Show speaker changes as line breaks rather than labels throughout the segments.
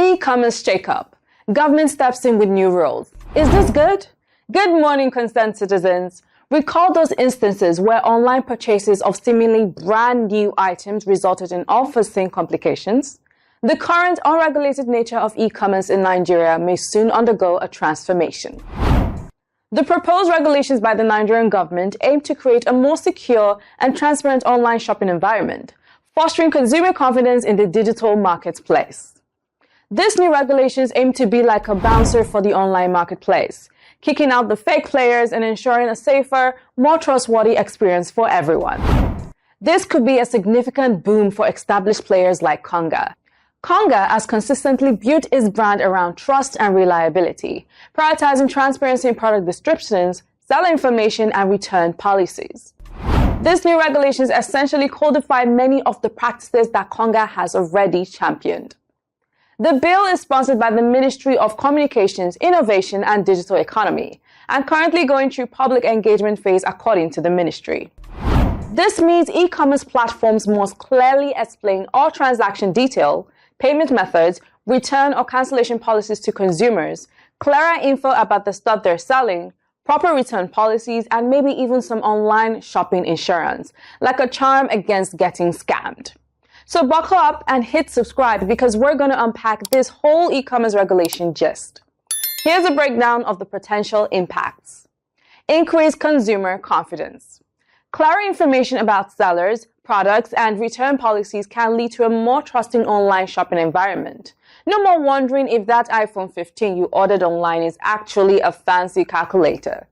E-commerce shakeup. Government steps in with new rules. Is this good? Good morning, concerned citizens. Recall those instances where online purchases of seemingly brand new items resulted in unforeseen complications. The current unregulated nature of e-commerce in Nigeria may soon undergo a transformation. The proposed regulations by the Nigerian government aim to create a more secure and transparent online shopping environment, fostering consumer confidence in the digital marketplace. These new regulations aim to be like a bouncer for the online marketplace, kicking out the fake players and ensuring a safer, more trustworthy experience for everyone. This could be a significant boon for established players like Konga. Konga has consistently built its brand around trust and reliability, prioritizing transparency in product descriptions, seller information, and return policies. These new regulations essentially codify many of the practices that Konga has already championed. The bill is sponsored by the Ministry of Communications, Innovation and Digital Economy, and currently going through public engagement phase according to the ministry. This means e-commerce platforms must clearly explain all transaction detail, payment methods, return or cancellation policies to consumers, clearer info about the stuff they're selling, proper return policies, and maybe even some online shopping insurance, like a charm against getting scammed. So buckle up and hit subscribe because we're going to unpack this whole e-commerce regulation gist. Here's a breakdown of the potential impacts. Increase consumer confidence. Clearer information about sellers, products, and return policies can lead to a more trusting online shopping environment. No more wondering if that iPhone 15 you ordered online is actually a fancy calculator.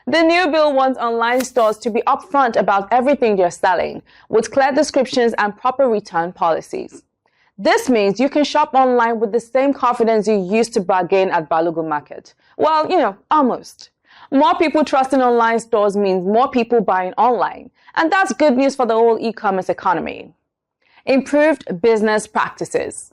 The new bill wants online stores to be upfront about everything they're selling, with clear descriptions and proper return policies. This means you can shop online with the same confidence you used to bargain at Balogun Market. Well, almost. More people trusting online stores means more people buying online, and that's good news for the whole e-commerce economy. Improved business practices.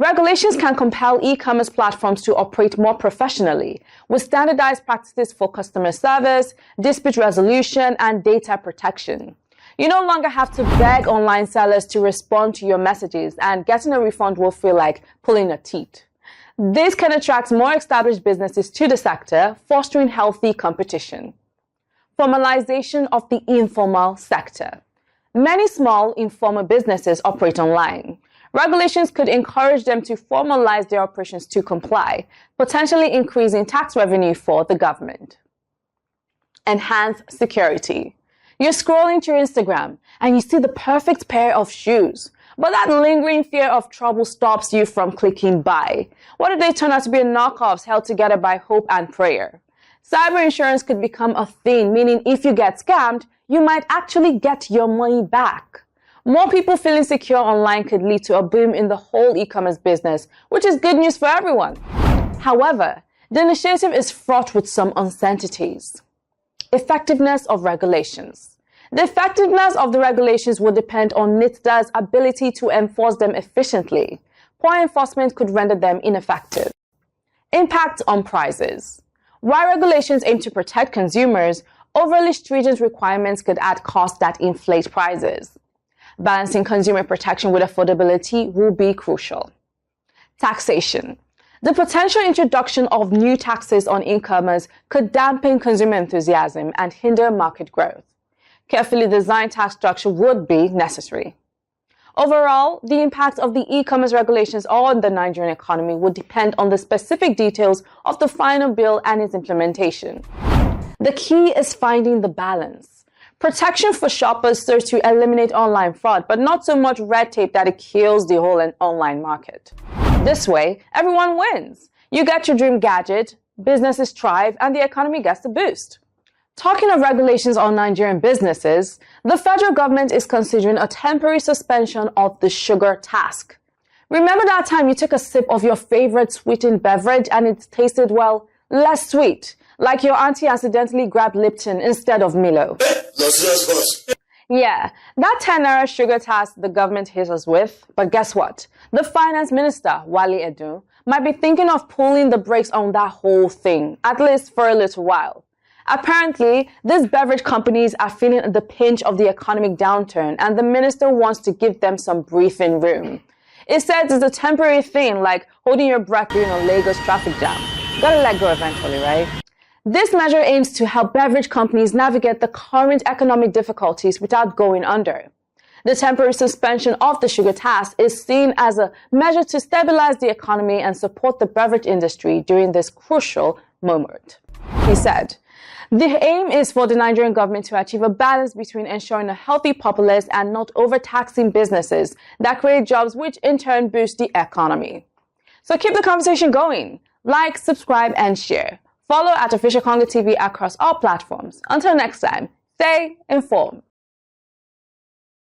Regulations can compel e-commerce platforms to operate more professionally, with standardized practices for customer service, dispute resolution, and data protection. You no longer have to beg online sellers to respond to your messages, and getting a refund will feel like pulling a teeth. This can attract more established businesses to the sector, fostering healthy competition. Formalization of the informal sector. Many small, informal businesses operate online. Regulations could encourage them to formalize their operations to comply, potentially increasing tax revenue for the government. Enhance security. You're scrolling through Instagram and you see the perfect pair of shoes, but that lingering fear of trouble stops you from clicking buy. What if they turn out to be knockoffs held together by hope and prayer? Cyber insurance could become a thing, meaning if you get scammed, you might actually get your money back. More people feeling secure online could lead to a boom in the whole e-commerce business, which is good news for everyone. However, the initiative is fraught with some uncertainties. Effectiveness of regulations. The effectiveness of the regulations will depend on NITDA's ability to enforce them efficiently. Poor enforcement could render them ineffective. Impact on prices. While regulations aim to protect consumers, overly stringent requirements could add costs that inflate prices. Balancing consumer protection with affordability will be crucial. Taxation. The potential introduction of new taxes on e-commerce could dampen consumer enthusiasm and hinder market growth. Carefully designed tax structure would be necessary. Overall, the impact of the e-commerce regulations on the Nigerian economy would depend on the specific details of the final bill and its implementation. The key is finding the balance. Protection for shoppers serves to eliminate online fraud, but not so much red tape that it kills the whole online market. This way, everyone wins. You get your dream gadget, businesses thrive, and the economy gets a boost. Talking of regulations on Nigerian businesses, the federal government is considering a temporary suspension of the sugar tax. Remember that time you took a sip of your favorite sweetened beverage and it tasted, less sweet? Like your auntie accidentally grabbed Lipton instead of Milo. Yeah, that 10 naira sugar tax the government hit us with. But guess what? The finance minister, Wale Edun, might be thinking of pulling the brakes on that whole thing, at least for a little while. Apparently, these beverage companies are feeling the pinch of the economic downturn, and the minister wants to give them some breathing room. It says it's a temporary thing, like holding your breath during a Lagos traffic jam. You gotta let go eventually, right? This measure aims to help beverage companies navigate the current economic difficulties without going under. The temporary suspension of the sugar tax is seen as a measure to stabilize the economy and support the beverage industry during this crucial moment. He said, the aim is for the Nigerian government to achieve a balance between ensuring a healthy populace and not overtaxing businesses that create jobs, which in turn boost the economy. So keep the conversation going. Like, subscribe, and share. Follow at Official Konga TV across all platforms. Until next time, stay informed.